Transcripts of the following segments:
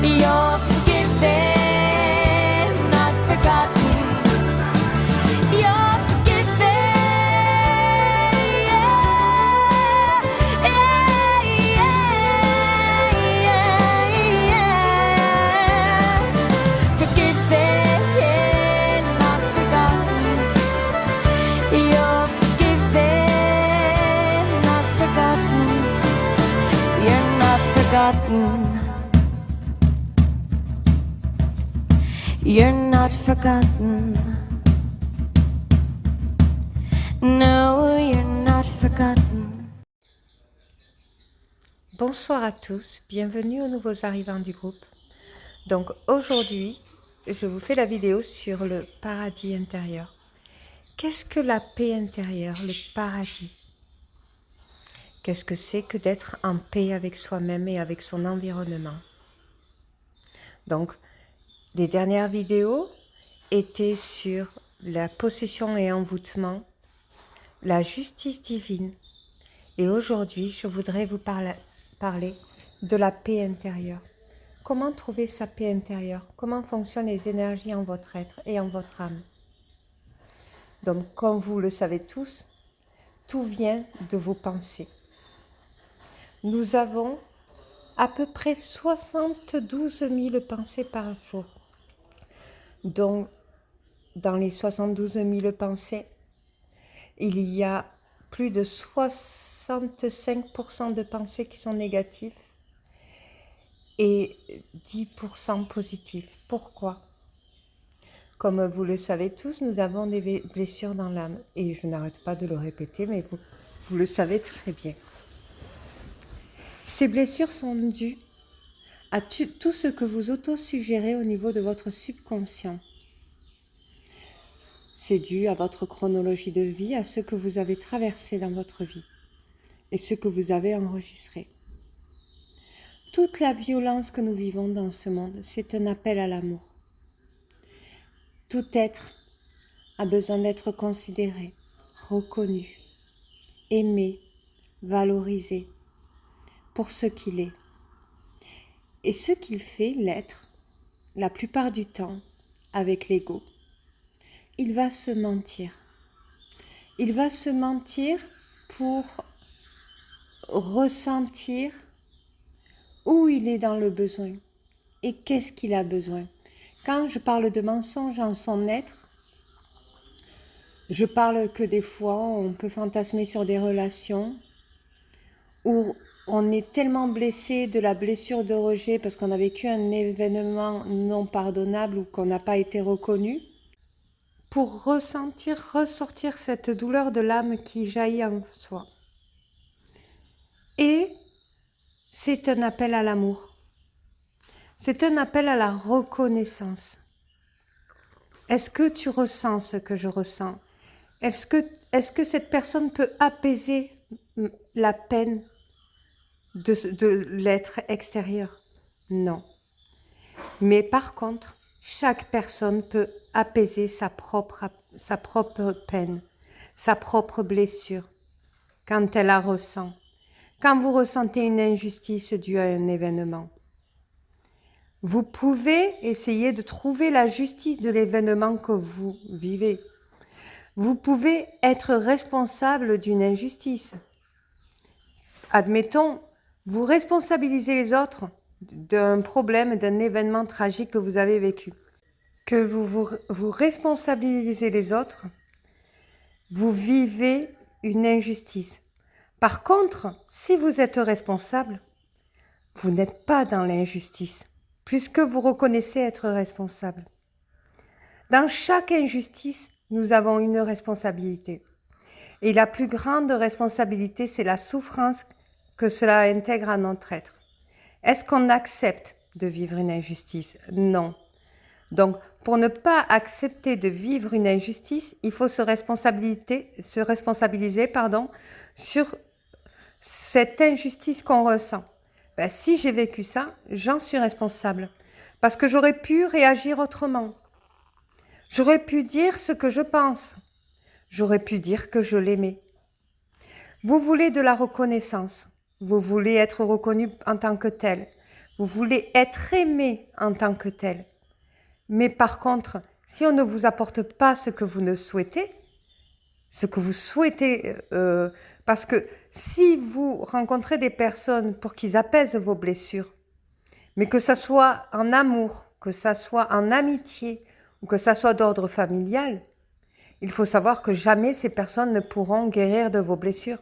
You're forgiven, not forgotten. You're forgiven, yeah, yeah, yeah, yeah. Forgiven, not forgotten. You're forgiven, not forgotten. You're not forgotten. You're not forgotten. No, you're not forgotten. Bonsoir à tous, bienvenue aux nouveaux arrivants du groupe. Donc aujourd'hui, je vous fais la vidéo sur le paradis intérieur. Qu'est-ce que la paix intérieure, le paradis? Qu'est-ce que c'est que d'être en paix avec soi-même et avec son environnement? Donc, les dernières vidéos étaient sur la possession et envoûtement, la justice divine. Et aujourd'hui, je voudrais vous parler de la paix intérieure. Comment trouver sa paix intérieure? Comment fonctionnent les énergies en votre être et en votre âme? Donc, comme vous le savez tous, tout vient de vos pensées. Nous avons à peu près 72 000 pensées par jour. Donc, dans les 72 000 pensées, il y a plus de 65% de pensées qui sont négatives et 10% positives. Pourquoi? Comme vous le savez tous, nous avons des blessures dans l'âme. Et je n'arrête pas de le répéter, mais vous le savez très bien. Ces blessures sont dues à tout ce que vous auto-suggérez au niveau de votre subconscient. C'est dû à votre chronologie de vie, à ce que vous avez traversé dans votre vie et ce que vous avez enregistré. Toute la violence que nous vivons dans ce monde, c'est un appel à l'amour. Tout être a besoin d'être considéré, reconnu, aimé, valorisé pour ce qu'il est. Et ce qu'il fait, l'être, la plupart du temps, avec l'ego, il va se mentir. Il va se mentir pour ressentir où il est dans le besoin et qu'est-ce qu'il a besoin. Quand je parle de mensonge en son être, je parle que des fois on peut fantasmer sur des relations où on est tellement blessé de la blessure de rejet parce qu'on a vécu un événement non pardonnable ou qu'on n'a pas été reconnu, pour ressortir cette douleur de l'âme qui jaillit en soi. Et c'est un appel à l'amour. C'est un appel à la reconnaissance. Est-ce que tu ressens ce que je ressens? Est-ce que cette personne peut apaiser la peine de l'être extérieur? Non. Mais par contre, chaque personne peut apaiser sa propre peine, sa propre blessure, quand elle la ressent. Quand vous ressentez une injustice due à un événement, vous pouvez essayer de trouver la justice de l'événement que vous vivez. Vous pouvez être responsable d'une injustice. Admettons, vous responsabilisez les autres d'un problème, d'un événement tragique que vous avez vécu. Que vous responsabilisez les autres, vous vivez une injustice. Par contre, si vous êtes responsable, vous n'êtes pas dans l'injustice, puisque vous reconnaissez être responsable. Dans chaque injustice, nous avons une responsabilité. Et la plus grande responsabilité, c'est la souffrance que cela intègre à notre être. Est-ce qu'on accepte de vivre une injustice? Non. Donc, pour ne pas accepter de vivre une injustice, il faut se responsabiliser sur cette injustice qu'on ressent. Ben, si j'ai vécu ça, j'en suis responsable. Parce que j'aurais pu réagir autrement. J'aurais pu dire ce que je pense. J'aurais pu dire que je l'aimais. Vous voulez de la reconnaissance. Vous voulez être reconnu en tant que tel. Vous voulez être aimé en tant que tel. Mais par contre, si on ne vous apporte pas ce que vous souhaitez, parce que si vous rencontrez des personnes pour qu'ils apaisent vos blessures, mais que ça soit en amour, que ça soit en amitié ou que ça soit d'ordre familial, il faut savoir que jamais ces personnes ne pourront guérir de vos blessures.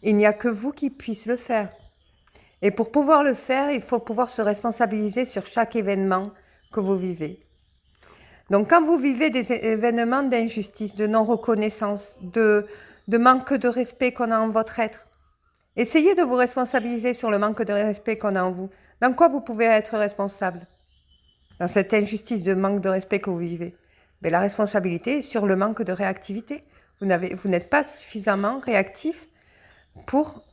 Il n'y a que vous qui puissiez le faire. Et pour pouvoir le faire, il faut pouvoir se responsabiliser sur chaque événement que vous vivez. Donc quand vous vivez des événements d'injustice, de non-reconnaissance, de manque de respect qu'on a en votre être, essayez de vous responsabiliser sur le manque de respect qu'on a en vous. Dans quoi vous pouvez être responsable? Dans cette injustice de manque de respect que vous vivez. Mais la responsabilité est sur le manque de réactivité. Vous n'êtes pas suffisamment réactif pour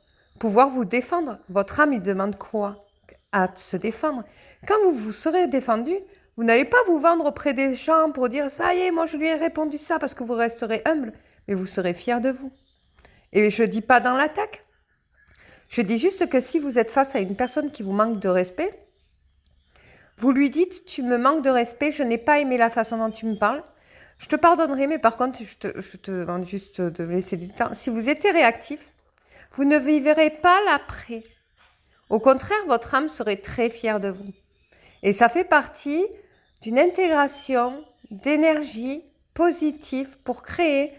pouvoir vous défendre. Votre âme, il demande quoi? À se défendre. Quand vous vous serez défendu, vous n'allez pas vous vendre auprès des gens pour dire « ça y est, moi je lui ai répondu ça » parce que vous resterez humble, mais vous serez fier de vous. Et je ne dis pas dans l'attaque. Je dis juste que si vous êtes face à une personne qui vous manque de respect, vous lui dites « tu me manques de respect, je n'ai pas aimé la façon dont tu me parles, je te pardonnerai, mais par contre, je te demande juste de me laisser du temps. » Si vous étiez réactif, vous ne vivrez pas l'après. Au contraire, votre âme serait très fière de vous. Et ça fait partie d'une intégration d'énergie positive pour créer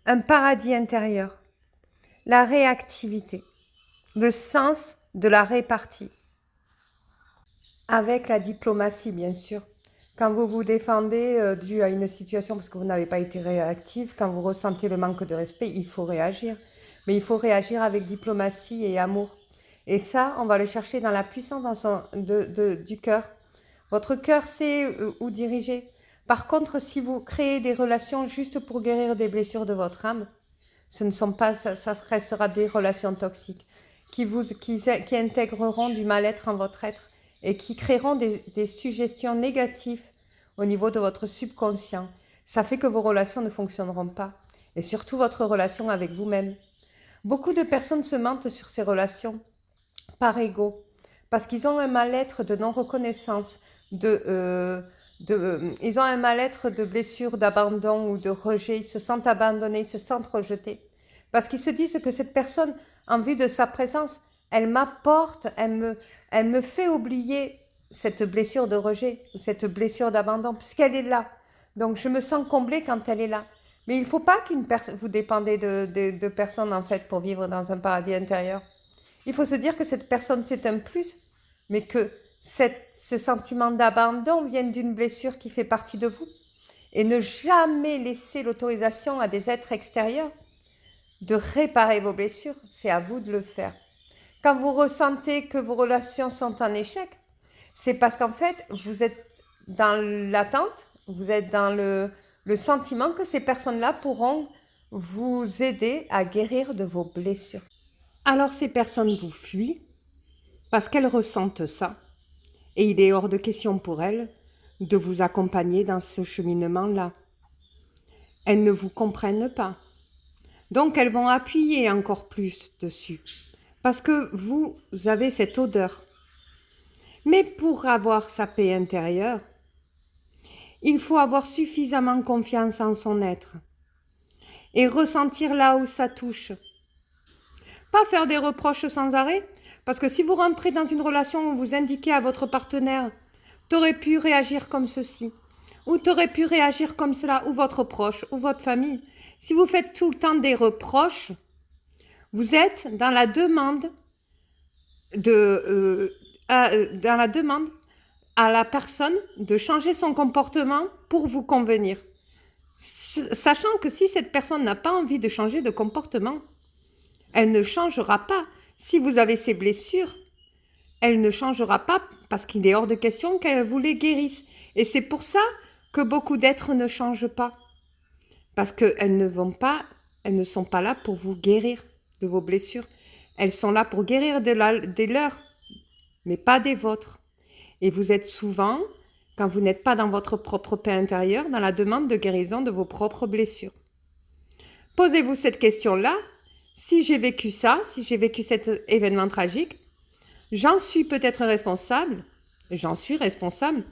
un paradis intérieur. La réactivité, le sens de la répartie. Avec la diplomatie, bien sûr. Quand vous vous défendez dû à une situation parce que vous n'avez pas été réactif, quand vous ressentez le manque de respect, il faut réagir. Mais il faut réagir avec diplomatie et amour. Et ça, on va le chercher dans la puissance du cœur. Votre cœur sait où diriger. Par contre, si vous créez des relations juste pour guérir des blessures de votre âme, ça restera des relations toxiques qui intégreront du mal-être en votre être et qui créeront des suggestions négatives au niveau de votre subconscient. Ça fait que vos relations ne fonctionneront pas. Et surtout votre relation avec vous-même. Beaucoup de personnes se mentent sur ces relations par ego, parce qu'ils ont un mal-être de non-reconnaissance, ils ont un mal-être de blessure, d'abandon ou de rejet, ils se sentent abandonnés, ils se sentent rejetés, parce qu'ils se disent que cette personne, en vue de sa présence, elle m'apporte, elle me fait oublier cette blessure de rejet, cette blessure d'abandon, puisqu'elle est là. Donc je me sens comblée quand elle est là. Mais il ne faut pas vous dépendez de personnes en fait pour vivre dans un paradis intérieur. Il faut se dire que cette personne c'est un plus, mais que ce sentiment d'abandon vient d'une blessure qui fait partie de vous. Et ne jamais laisser l'autorisation à des êtres extérieurs de réparer vos blessures, c'est à vous de le faire. Quand vous ressentez que vos relations sont en échec, c'est parce qu'en fait vous êtes dans l'attente, vous êtes dans le sentiment que ces personnes-là pourront vous aider à guérir de vos blessures. Alors ces personnes vous fuient parce qu'elles ressentent ça. Et il est hors de question pour elles de vous accompagner dans ce cheminement-là. Elles ne vous comprennent pas. Donc elles vont appuyer encore plus dessus. Parce que vous avez cette odeur. Mais pour avoir sa paix intérieure, il faut avoir suffisamment confiance en son être et ressentir là où ça touche. Pas faire des reproches sans arrêt, parce que si vous rentrez dans une relation où vous indiquez à votre partenaire « t'aurais pu réagir comme ceci » ou « t'aurais pu réagir comme cela » ou votre proche ou votre famille, si vous faites tout le temps des reproches, vous êtes dans la demande à la personne de changer son comportement pour vous convenir. Sachant que si cette personne n'a pas envie de changer de comportement, elle ne changera pas. Si vous avez ces blessures, elle ne changera pas parce qu'il est hors de question qu'elle vous les guérisse. Et c'est pour ça que beaucoup d'êtres ne changent pas. Parce qu'elles ne sont pas là pour vous guérir de vos blessures. Elles sont là pour guérir des leurs, mais pas des vôtres. Et vous êtes souvent, quand vous n'êtes pas dans votre propre paix intérieure, dans la demande de guérison de vos propres blessures. Posez-vous cette question-là. Si j'ai vécu cet événement tragique, j'en suis peut-être responsable, Et j'en suis responsable.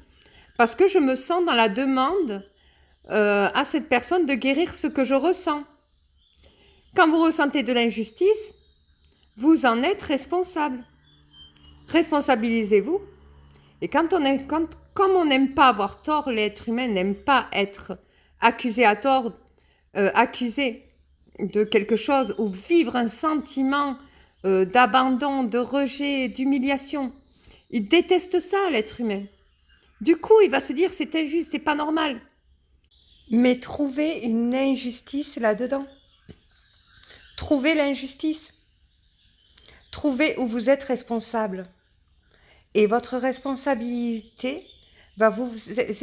Parce que je me sens dans la demande à cette personne de guérir ce que je ressens. Quand vous ressentez de l'injustice, vous en êtes responsable. Responsabilisez-vous. Et comme on n'aime pas avoir tort, l'être humain n'aime pas être accusé à tort, accusé de quelque chose ou vivre un sentiment d'abandon, de rejet, d'humiliation. Il déteste ça, l'être humain. Du coup, il va se dire c'est injuste, c'est pas normal. Mais trouvez une injustice là-dedans. Trouvez l'injustice. Trouvez où vous êtes responsable. Et votre responsabilité va vous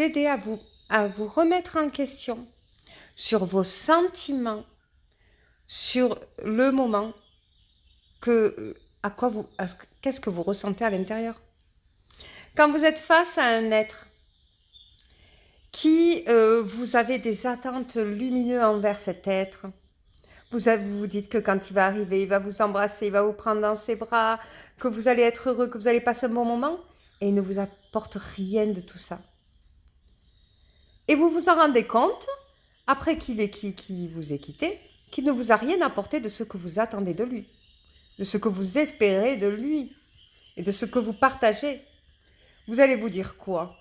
aider à vous remettre en question sur vos sentiments, sur le moment, qu'est-ce que vous ressentez à l'intérieur. Quand vous êtes face à un être qui vous avez des attentes lumineuses envers cet être, vous vous dites que quand il va arriver, il va vous embrasser, il va vous prendre dans ses bras, que vous allez être heureux, que vous allez passer un bon moment, et il ne vous apporte rien de tout ça. Et vous vous en rendez compte, après qu'il vous ait quitté, qu'il ne vous a rien apporté de ce que vous attendez de lui, de ce que vous espérez de lui, et de ce que vous partagez. Vous allez vous dire quoi?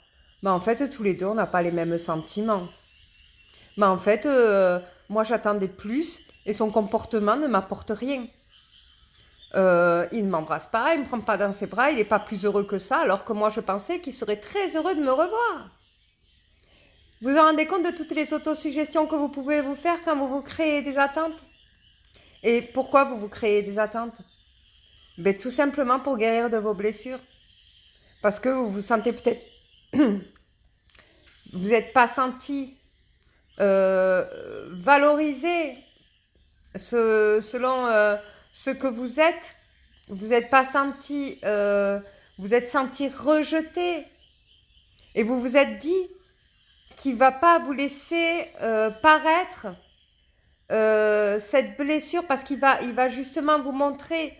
En fait, tous les deux, on n'a pas les mêmes sentiments. En fait, moi, j'attendais plus, et son comportement ne m'apporte rien. Il ne m'embrasse pas, il ne me prend pas dans ses bras, il n'est pas plus heureux que ça, alors que moi je pensais qu'il serait très heureux de me revoir. Vous vous rendez compte de toutes les autosuggestions que vous pouvez vous faire quand vous vous créez des attentes? Et pourquoi vous vous créez des attentes? Tout simplement pour guérir de vos blessures. Parce que vous vous sentez peut-être... vous n'êtes pas senti valorisé selon ce que vous êtes. Vous n'êtes pas senti... vous êtes senti rejeté. Et vous vous êtes dit qu'il ne va pas vous laisser paraître cette blessure parce qu'il va justement vous montrer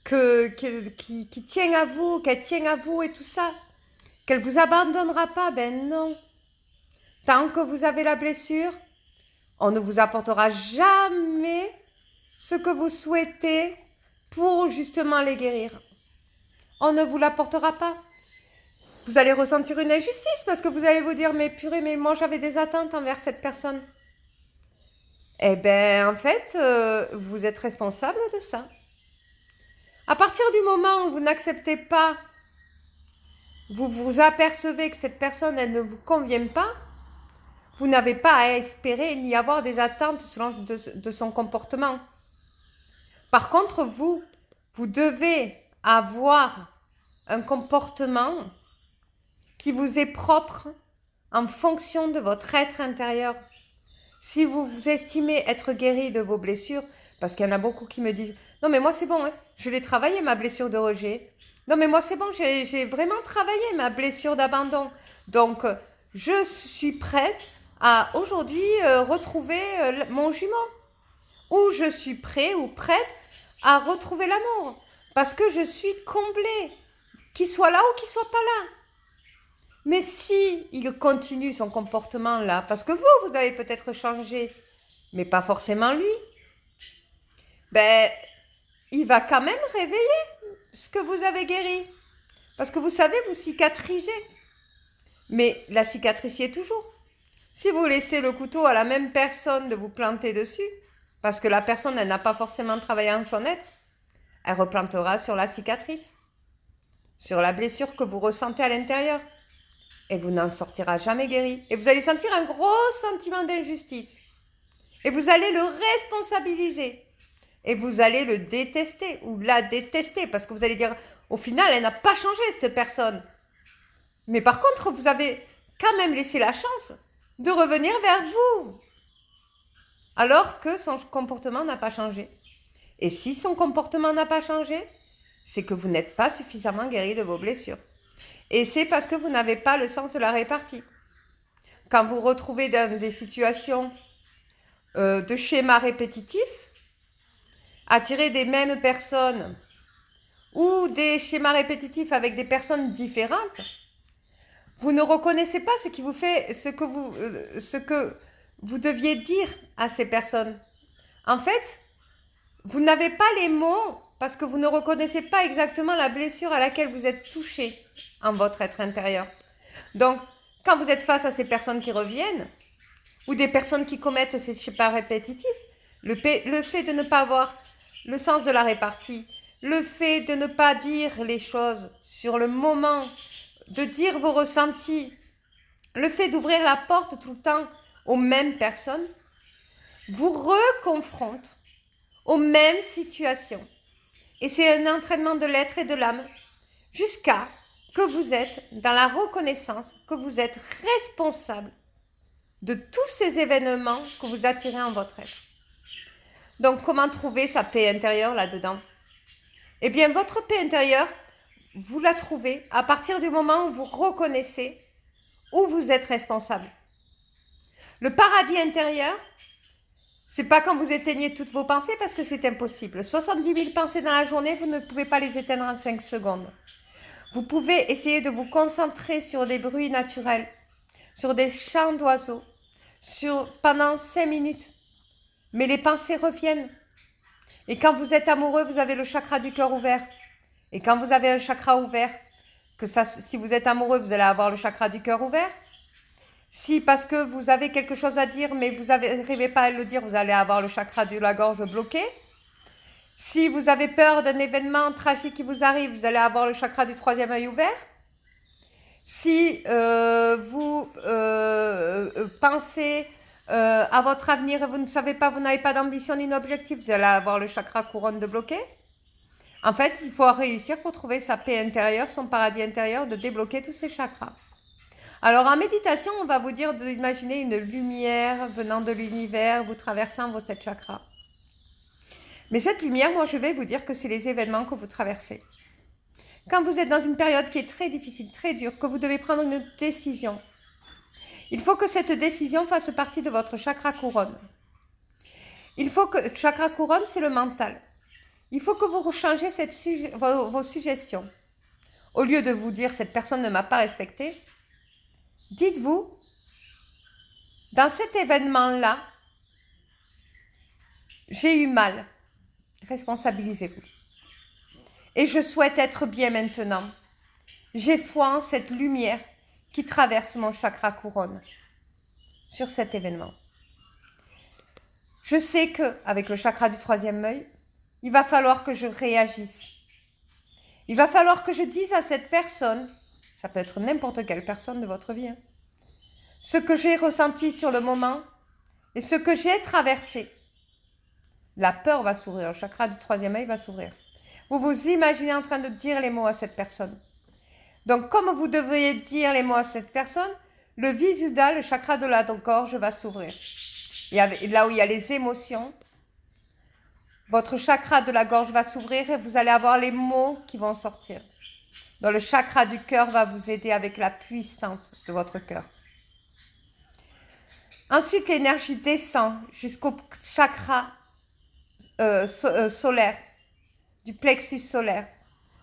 qu'il tient à vous, qu'elle tient à vous et tout ça. Qu'elle ne vous abandonnera pas. Ben non. Tant que vous avez la blessure, on ne vous apportera jamais ce que vous souhaitez pour justement les guérir. On ne vous l'apportera pas. Vous allez ressentir une injustice parce que vous allez vous dire « Mais purée, mais moi j'avais des attentes envers cette personne. » Eh bien, en fait, vous êtes responsable de ça. À partir du moment où vous n'acceptez pas, vous vous apercevez que cette personne, elle ne vous convient pas, vous n'avez pas à espérer ni avoir des attentes selon de son comportement. Par contre, vous devez avoir un comportement qui vous est propre en fonction de votre être intérieur. Si vous vous estimez être guéri de vos blessures, parce qu'il y en a beaucoup qui me disent « Non mais moi c'est bon, hein, je l'ai travaillé ma blessure de rejet. Non mais moi c'est bon, j'ai vraiment travaillé ma blessure d'abandon. Donc je suis prête à aujourd'hui retrouver mon jumeau. Ou je suis prêt ou prête à retrouver l'amour. Parce que je suis comblée. Qu'il soit là ou qu'il soit pas là. Mais si il continue son comportement là, parce que vous avez peut-être changé, mais pas forcément lui, il va quand même réveiller ce que vous avez guéri. Parce que vous savez, vous cicatrisez. Mais la cicatrice y est toujours. Si vous laissez le couteau à la même personne de vous planter dessus, parce que la personne, elle n'a pas forcément travaillé en son être, elle replantera sur la cicatrice, sur la blessure que vous ressentez à l'intérieur. Et vous n'en sortirez jamais guéri. Et vous allez sentir un gros sentiment d'injustice. Et vous allez le responsabiliser. Et vous allez le détester ou la détester. Parce que vous allez dire, au final, elle n'a pas changé cette personne. Mais par contre, vous avez quand même laissé la chance de revenir vers vous. Alors que son comportement n'a pas changé. Et si son comportement n'a pas changé, c'est que vous n'êtes pas suffisamment guéri de vos blessures. Et c'est parce que vous n'avez pas le sens de la répartie. Quand vous retrouvez dans des situations de schémas répétitifs, attirer des mêmes personnes ou des schémas répétitifs avec des personnes différentes, vous ne reconnaissez pas ce que vous deviez dire à ces personnes. En fait, vous n'avez pas les mots parce que vous ne reconnaissez pas exactement la blessure à laquelle vous êtes touché en votre être intérieur. Donc, quand vous êtes face à ces personnes qui reviennent, ou des personnes qui commettent ces schémas répétitifs, le fait de ne pas avoir le sens de la répartie, le fait de ne pas dire les choses sur le moment, de dire vos ressentis, le fait d'ouvrir la porte tout le temps aux mêmes personnes, vous reconfronte aux mêmes situations. Et c'est un entraînement de l'être et de l'âme jusqu'à que vous êtes dans la reconnaissance que vous êtes responsable de tous ces événements que vous attirez en votre être. Donc, comment trouver sa paix intérieure là-dedans? Eh bien, votre paix intérieure, vous la trouvez à partir du moment où vous reconnaissez où vous êtes responsable. Le paradis intérieur, c'est pas quand vous éteignez toutes vos pensées parce que c'est impossible. 70 000 pensées dans la journée, vous ne pouvez pas les éteindre en 5 secondes. Vous pouvez essayer de vous concentrer sur des bruits naturels, sur des chants d'oiseaux, pendant 5 minutes. Mais les pensées reviennent. Et quand vous êtes amoureux, vous avez le chakra du cœur ouvert. Et quand vous avez un chakra ouvert, si vous êtes amoureux, vous allez avoir le chakra du cœur ouvert. Si parce que vous avez quelque chose à dire, mais vous n'arrivez pas à le dire, vous allez avoir le chakra de la gorge bloqué. Si vous avez peur d'un événement tragique qui vous arrive, vous allez avoir le chakra du troisième œil ouvert. Si vous pensez à votre avenir et vous ne savez pas, vous n'avez pas d'ambition ni d'objectif, vous allez avoir le chakra couronne de bloqué. En fait, il faut réussir pour trouver sa paix intérieure, son paradis intérieur, de débloquer tous ces chakras. Alors en méditation, on va vous dire d'imaginer une lumière venant de l'univers, vous traversant vos 7 chakras. Mais cette lumière, moi je vais vous dire que c'est les événements que vous traversez. Quand vous êtes dans une période qui est très difficile, très dure, que vous devez prendre une décision, il faut que cette décision fasse partie de votre chakra couronne. Il faut que chakra couronne, c'est le mental. Il faut que vous changez vos suggestions. Au lieu de vous dire cette personne ne m'a pas respecté, dites-vous, dans cet événement-là, j'ai eu mal. Responsabilisez-vous. Et je souhaite être bien maintenant. J'ai foi en cette lumière qui traverse mon chakra couronne sur cet événement. Je sais qu'avec le chakra du troisième œil, il va falloir que je réagisse. Il va falloir que je dise à cette personne, ça peut être n'importe quelle personne de votre vie, ce que j'ai ressenti sur le moment et ce que j'ai traversé. La peur va s'ouvrir, le chakra du troisième œil va s'ouvrir. Vous vous imaginez en train de dire les mots à cette personne. Donc, comme vous devriez dire les mots à cette personne, le Visuddha, le chakra de la gorge, va s'ouvrir. Et là où il y a les émotions, votre chakra de la gorge va s'ouvrir et vous allez avoir les mots qui vont sortir. Donc, le chakra du cœur va vous aider avec la puissance de votre cœur. Ensuite, l'énergie descend jusqu'au chakra solaire, du plexus solaire.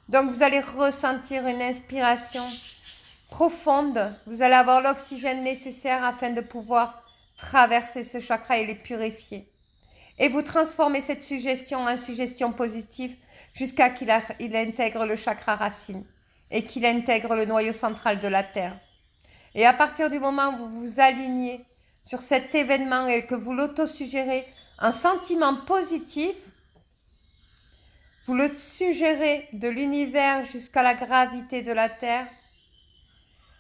Donc, vous allez ressentir une inspiration profonde. Vous allez avoir l'oxygène nécessaire afin de pouvoir traverser ce chakra et les purifier. Et vous transformez cette suggestion en suggestion positive jusqu'à qu'il intègre le chakra racine et qu'il intègre le noyau central de la Terre. Et à partir du moment où vous vous alignez sur cet événement et que vous l'auto-suggérez un sentiment positif, vous le suggérez de l'univers jusqu'à la gravité de la Terre,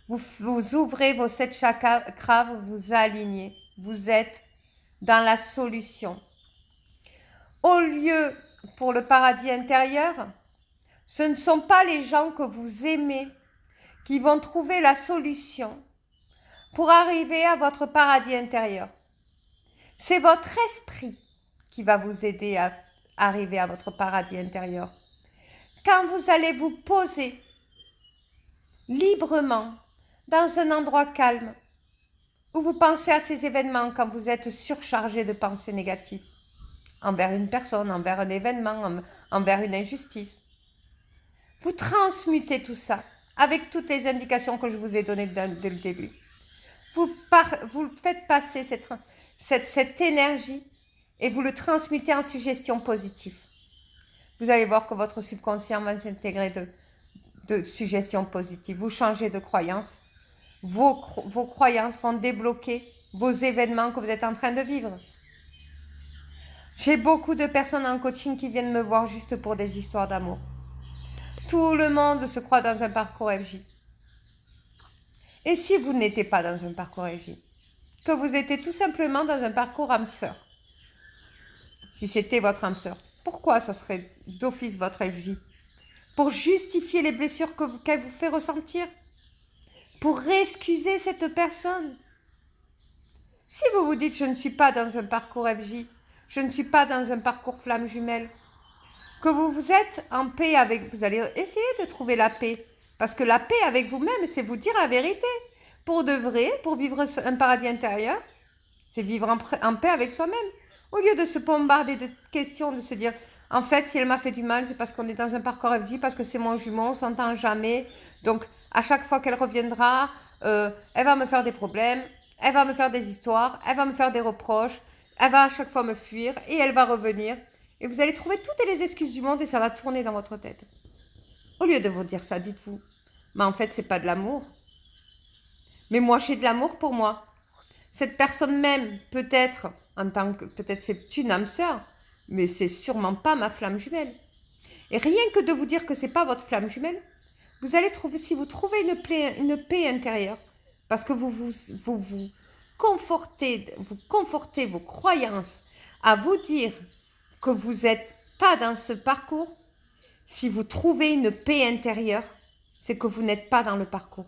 vous ouvrez vos 7 chakras, vous vous alignez. Vous êtes dans la solution. Au lieu, pour le paradis intérieur, ce ne sont pas les gens que vous aimez qui vont trouver la solution pour arriver à votre paradis intérieur. C'est votre esprit qui va vous aider à arriver à votre paradis intérieur. Quand vous allez vous poser librement dans un endroit calme où vous pensez à ces événements quand vous êtes surchargé de pensées négatives envers une personne, envers un événement, envers une injustice. Vous transmutez tout ça avec toutes les indications que je vous ai données dès le début. Vous faites passer cette énergie et vous le transmutez en suggestion positive. Vous allez voir que votre subconscient va s'intégrer de suggestions positives. Vous changez de croyance. Vos croyances vont débloquer vos événements que vous êtes en train de vivre. J'ai beaucoup de personnes en coaching qui viennent me voir juste pour des histoires d'amour. Tout le monde se croit dans un parcours FJ. Et si vous n'étiez pas dans un parcours FJ, que vous étiez tout simplement dans un parcours âme sœur, si c'était votre âme sœur, pourquoi ça serait d'office votre FJ? Pour justifier les blessures qu'elle vous fait ressentir, pour réexcuser cette personne. Si vous vous dites, je ne suis pas dans un parcours FJ, je ne suis pas dans un parcours flamme jumelle, que vous êtes en paix avec, vous allez essayer de trouver la paix. Parce que la paix avec vous-même, c'est vous dire la vérité. Pour de vrai, pour vivre un paradis intérieur, c'est vivre en paix avec soi-même. Au lieu de se bombarder de questions, de se dire, en fait, si elle m'a fait du mal, c'est parce qu'on est dans un parcours FJ, parce que c'est mon jumeau, on ne s'entend jamais. Donc, à chaque fois qu'elle reviendra, elle va me faire des problèmes, elle va me faire des histoires, elle va me faire des reproches, elle va à chaque fois me fuir et elle va revenir. Et vous allez trouver toutes les excuses du monde et ça va tourner dans votre tête. Au lieu de vous dire ça, dites-vous, mais en fait, c'est pas de l'amour. Mais moi, j'ai de l'amour pour moi. Cette personne même, peut-être c'est une âme sœur, mais c'est sûrement pas ma flamme jumelle. Et rien que de vous dire que c'est pas votre flamme jumelle, vous allez trouver, si vous trouvez une paix intérieure, parce que vous confortez vos croyances à vous dire que vous n'êtes pas dans ce parcours, si vous trouvez une paix intérieure, c'est que vous n'êtes pas dans le parcours.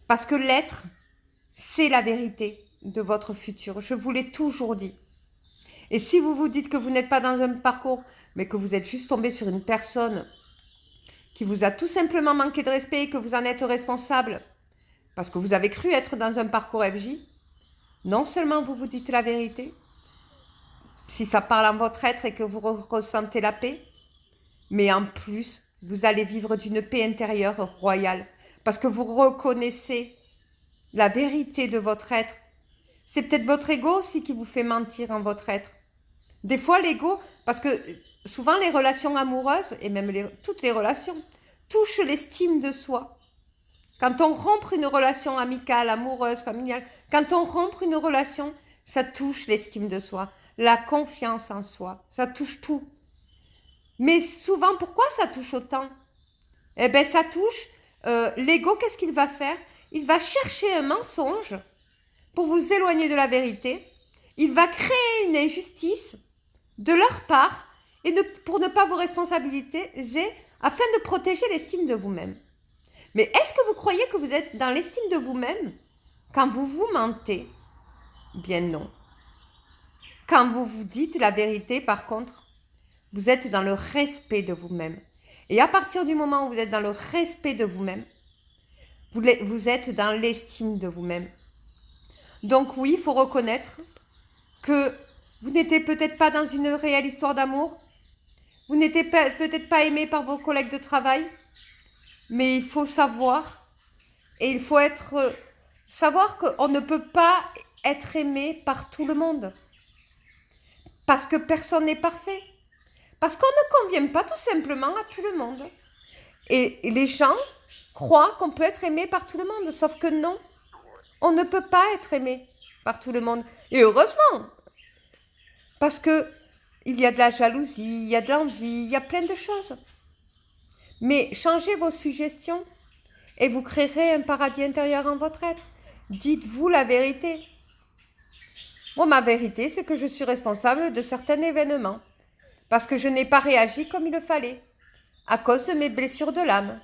Parce que l'être, c'est la vérité de votre futur. Je vous l'ai toujours dit. Et si vous vous dites que vous n'êtes pas dans un parcours, mais que vous êtes juste tombé sur une personne qui vous a tout simplement manqué de respect et que vous en êtes responsable, parce que vous avez cru être dans un parcours FJ, non seulement vous vous dites la vérité, si ça parle en votre être et que vous ressentez la paix, mais en plus, vous allez vivre d'une paix intérieure royale, parce que vous reconnaissez la vérité de votre être. C'est peut-être votre ego aussi qui vous fait mentir en votre être. Des fois, l'ego, parce que souvent les relations amoureuses, et même toutes les relations, touchent l'estime de soi. Quand on rompt une relation amicale, amoureuse, familiale, quand on rompt une relation, ça touche l'estime de soi, la confiance en soi, ça touche tout. Mais souvent, pourquoi ça touche autant? Eh bien, ça touche l'ego, qu'est-ce qu'il va faire? Il va chercher un mensonge pour vous éloigner de la vérité. Il va créer une injustice de leur part et pour ne pas vous responsabiliser afin de protéger l'estime de vous-même. Mais est-ce que vous croyez que vous êtes dans l'estime de vous-même quand vous vous mentez? Bien non. Quand vous vous dites la vérité, par contre, vous êtes dans le respect de vous-même. Et à partir du moment où vous êtes dans le respect de vous-même, vous êtes dans l'estime de vous-même. Donc oui, il faut reconnaître que vous n'étiez peut-être pas dans une réelle histoire d'amour, vous n'étiez peut-être pas aimé par vos collègues de travail, mais il faut savoir, et il faut savoir qu'on ne peut pas être aimé par tout le monde. Parce que personne n'est parfait. Parce qu'on ne convient pas tout simplement à tout le monde. Et les gens croient qu'on peut être aimé par tout le monde, sauf que non. On ne peut pas être aimé par tout le monde. Et heureusement. Parce que il y a de la jalousie, il y a de l'envie, il y a plein de choses. Mais changez vos suggestions et vous créerez un paradis intérieur en votre être. Dites-vous la vérité. Moi, ma vérité, c'est que je suis responsable de certains événements. Parce que je n'ai pas réagi comme il le fallait. À cause de mes blessures de l'âme.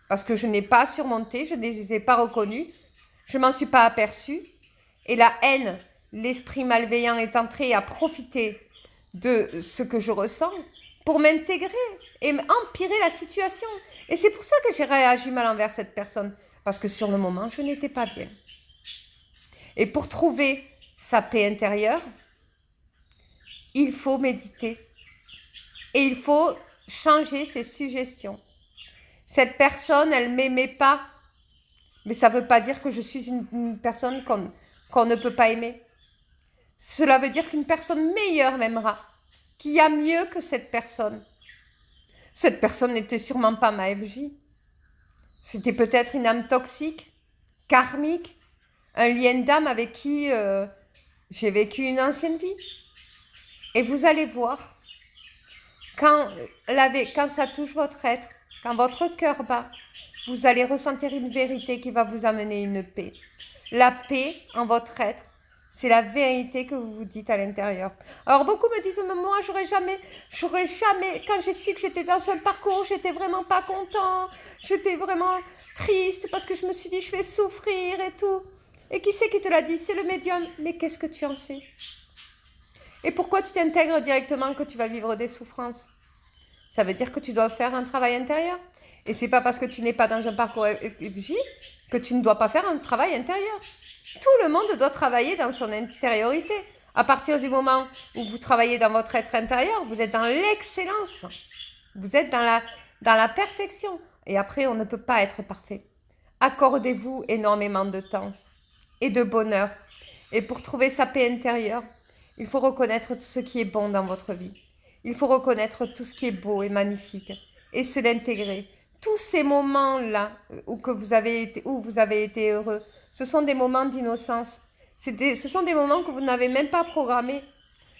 Parce que je n'ai pas surmonté, je ne les ai pas reconnues. Je ne m'en suis pas aperçue. Et la haine, l'esprit malveillant est entré à profiter de ce que je ressens pour m'intégrer et empirer la situation. Et c'est pour ça que j'ai réagi mal envers cette personne. Parce que sur le moment, je n'étais pas bien. Et pour trouver sa paix intérieure, il faut méditer. Et il faut changer ces suggestions. Cette personne, elle ne m'aimait pas, mais ça ne veut pas dire que je suis une personne qu'on ne peut pas aimer. Cela veut dire qu'une personne meilleure m'aimera, qu'il y a mieux que cette personne. Cette personne n'était sûrement pas ma FJ. C'était peut-être une âme toxique, karmique, un lien d'âme avec qui j'ai vécu une ancienne vie. Et vous allez voir, quand ça touche votre être, quand votre cœur bat, vous allez ressentir une vérité qui va vous amener une paix. La paix en votre être, c'est la vérité que vous vous dites à l'intérieur. Alors beaucoup me disent, mais moi j'aurais jamais, quand j'ai su que j'étais dans ce parcours, j'étais vraiment pas content, j'étais vraiment triste parce que je me suis dit, je vais souffrir et tout. Et qui c'est qui te l'a dit? C'est le médium. Mais qu'est-ce que tu en sais? Et pourquoi tu t'intègres directement que tu vas vivre des souffrances? Ça veut dire que tu dois faire un travail intérieur. Et c'est pas parce que tu n'es pas dans un parcours FJ que tu ne dois pas faire un travail intérieur. Tout le monde doit travailler dans son intériorité. À partir du moment où vous travaillez dans votre être intérieur, vous êtes dans l'excellence. Vous êtes dans la perfection. Et après, on ne peut pas être parfait. Accordez-vous énormément de temps et de bonheur. Et pour trouver sa paix intérieure, il faut reconnaître tout ce qui est bon dans votre vie. Il faut reconnaître tout ce qui est beau et magnifique et se l'intégrer. Tous ces moments-là où vous avez été heureux, ce sont des moments d'innocence. Ce sont des moments que vous n'avez même pas programmés.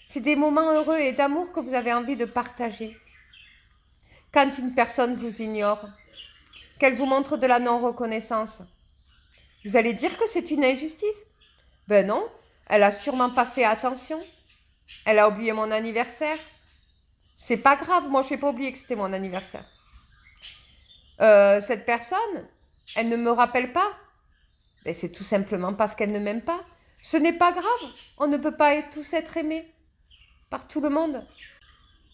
C'est des moments heureux et d'amour que vous avez envie de partager. Quand une personne vous ignore, qu'elle vous montre de la non-reconnaissance, vous allez dire que c'est une injustice? Ben non, elle a sûrement pas fait attention. Elle a oublié mon anniversaire. C'est pas grave, moi je n'ai pas oublié que c'était mon anniversaire. Cette personne, elle ne me rappelle pas. Ben, c'est tout simplement parce qu'elle ne m'aime pas. Ce n'est pas grave, on ne peut pas tous être aimés par tout le monde.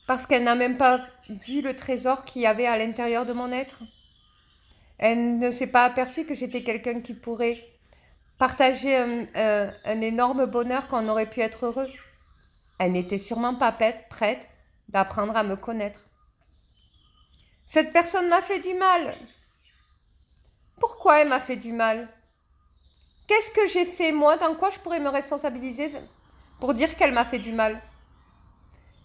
Parce qu'elle n'a même pas vu le trésor qu'il y avait à l'intérieur de mon être. Elle ne s'est pas aperçue que j'étais quelqu'un qui pourrait partager un énorme bonheur quand on aurait pu être heureux. Elle n'était sûrement pas prête d'apprendre à me connaître. Cette personne m'a fait du mal. Pourquoi elle m'a fait du mal? Qu'est-ce que j'ai fait moi? Dans quoi je pourrais me responsabiliser pour dire qu'elle m'a fait du mal?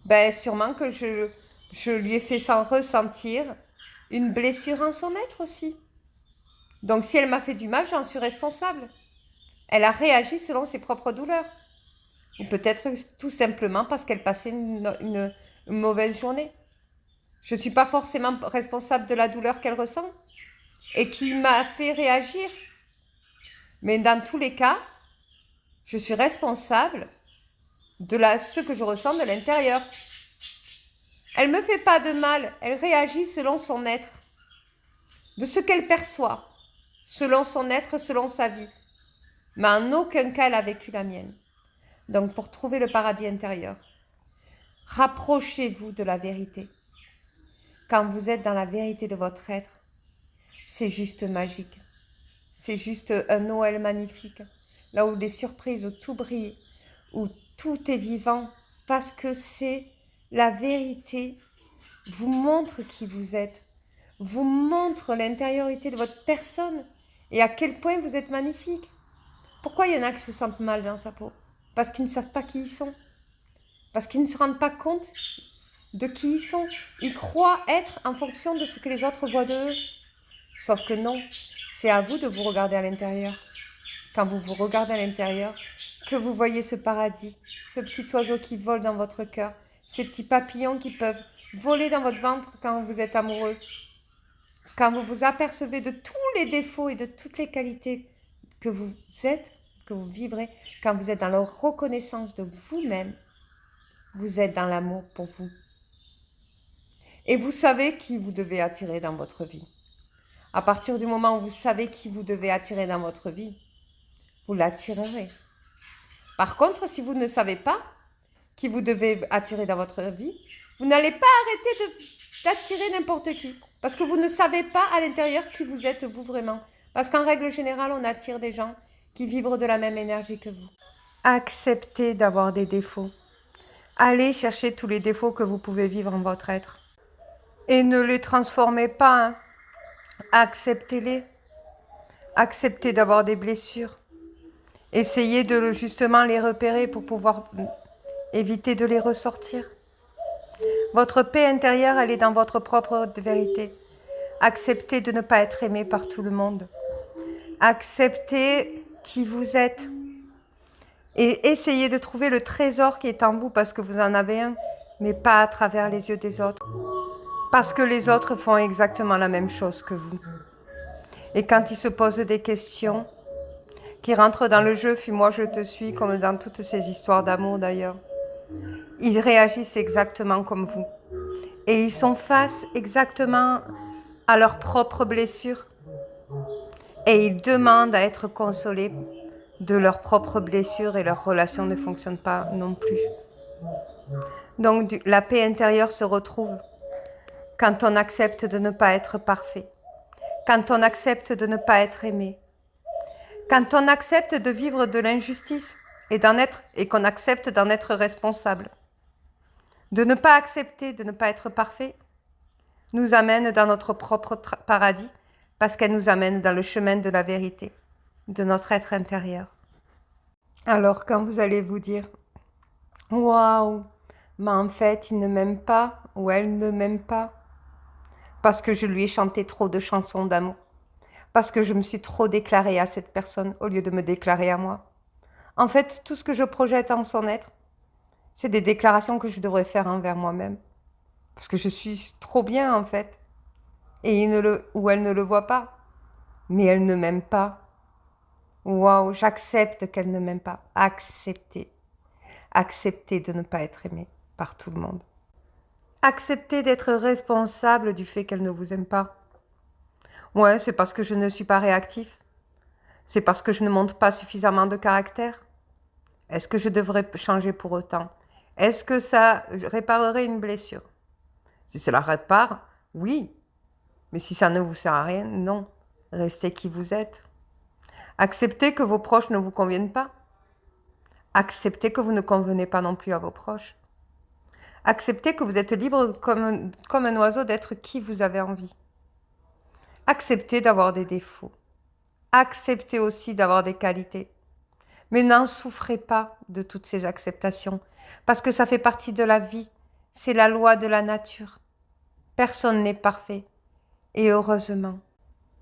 Ben sûrement que je lui ai fait ressentir une blessure en son être aussi. Donc si elle m'a fait du mal, j'en suis responsable. Elle a réagi selon ses propres douleurs. Ou peut-être tout simplement parce qu'elle passait une mauvaise journée. Je ne suis pas forcément responsable de la douleur qu'elle ressent et qui m'a fait réagir. Mais dans tous les cas, je suis responsable de ce que je ressens de l'intérieur. Elle ne me fait pas de mal, elle réagit selon son être, de ce qu'elle perçoit, selon son être, selon sa vie. Mais en aucun cas elle a vécu la mienne. Donc pour trouver le paradis intérieur, rapprochez-vous de la vérité. Quand vous êtes dans la vérité de votre être, c'est juste magique. C'est juste un Noël magnifique, là où des surprises, où tout brille, où tout est vivant, parce que c'est la vérité, vous montre qui vous êtes, vous montre l'intériorité de votre personne et à quel point vous êtes magnifique. Pourquoi il y en a qui se sentent mal dans sa peau? Parce qu'ils ne savent pas qui ils sont, parce qu'ils ne se rendent pas compte de qui ils sont. Ils croient être en fonction de ce que les autres voient d'eux. Sauf que non, c'est à vous de vous regarder à l'intérieur. Quand vous vous regardez à l'intérieur, que vous voyez ce paradis, ce petit oiseau qui vole dans votre cœur, ces petits papillons qui peuvent voler dans votre ventre quand vous êtes amoureux. Quand vous vous apercevez de tous les défauts et de toutes les qualités que vous êtes, que vous vibrez, quand vous êtes dans la reconnaissance de vous-même, vous êtes dans l'amour pour vous. Et vous savez qui vous devez attirer dans votre vie. À partir du moment où vous savez qui vous devez attirer dans votre vie, vous l'attirerez. Par contre, si vous ne savez pas qui vous devez attirer dans votre vie, vous n'allez pas arrêter d'attirer n'importe qui. Parce que vous ne savez pas à l'intérieur qui vous êtes vous vraiment. Parce qu'en règle générale, on attire des gens qui vibrent de la même énergie que vous. Acceptez d'avoir des défauts. Allez chercher tous les défauts que vous pouvez vivre en votre être. Et ne les transformez pas, hein. Acceptez-les. Acceptez d'avoir des blessures. Essayez de justement les repérer pour pouvoir éviter de les ressortir. Votre paix intérieure, elle est dans votre propre vérité. Acceptez de ne pas être aimé par tout le monde. Acceptez qui vous êtes. Et essayez de trouver le trésor qui est en vous parce que vous en avez un, mais pas à travers les yeux des autres. Parce que les autres font exactement la même chose que vous. Et quand ils se posent des questions, qui rentrent dans le jeu, fuis-moi, je te suis, comme dans toutes ces histoires d'amour d'ailleurs, ils réagissent exactement comme vous. Et ils sont face exactement à leurs propres blessures. Et ils demandent à être consolés de leurs propres blessures et leur relation ne fonctionne pas non plus. Donc la paix intérieure se retrouve quand on accepte de ne pas être parfait, quand on accepte de ne pas être aimé, quand on accepte de vivre de l'injustice et qu'on accepte d'en être responsable. De ne pas accepter de ne pas être parfait nous amène dans notre propre paradis parce qu'elle nous amène dans le chemin de la vérité, de notre être intérieur. Alors quand vous allez vous dire « Waouh, mais en fait il ne m'aime pas ou elle ne m'aime pas parce que je lui ai chanté trop de chansons d'amour, parce que je me suis trop déclarée à cette personne au lieu de me déclarer à moi. En fait, tout ce que je projette en son être, c'est des déclarations que je devrais faire envers moi-même. Parce que je suis trop bien en fait. Et ou elle ne le voit pas. Mais elle ne m'aime pas. Waouh, j'accepte qu'elle ne m'aime pas. Acceptez. Acceptez de ne pas être aimé par tout le monde. Acceptez d'être responsable du fait qu'elle ne vous aime pas. Ouais, c'est parce que je ne suis pas réactif. C'est parce que je ne montre pas suffisamment de caractère. Est-ce que je devrais changer pour autant? Est-ce que ça réparerait une blessure? Si cela répare, oui. Mais si ça ne vous sert à rien, non. Restez qui vous êtes. Acceptez que vos proches ne vous conviennent pas. Acceptez que vous ne convenez pas non plus à vos proches. Acceptez que vous êtes libre comme un oiseau d'être qui vous avez envie. Acceptez d'avoir des défauts. Acceptez aussi d'avoir des qualités. Mais n'en souffrez pas de toutes ces acceptations, parce que ça fait partie de la vie. C'est la loi de la nature. Personne n'est parfait. Et heureusement.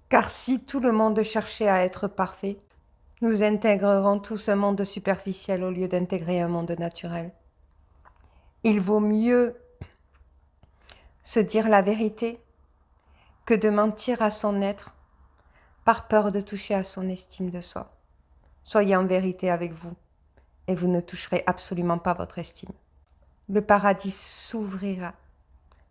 Car si tout le monde cherchait à être parfait, nous intégrerons tous un monde superficiel au lieu d'intégrer un monde naturel. Il vaut mieux se dire la vérité que de mentir à son être par peur de toucher à son estime de soi. Soyez en vérité avec vous et vous ne toucherez absolument pas votre estime. Le paradis s'ouvrira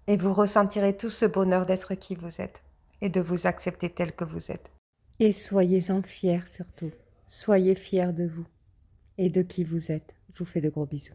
et vous ressentirez tout ce bonheur d'être qui vous êtes et de vous accepter tel que vous êtes. Et soyez-en fiers surtout. Soyez fiers de vous et de qui vous êtes. Je vous fais de gros bisous.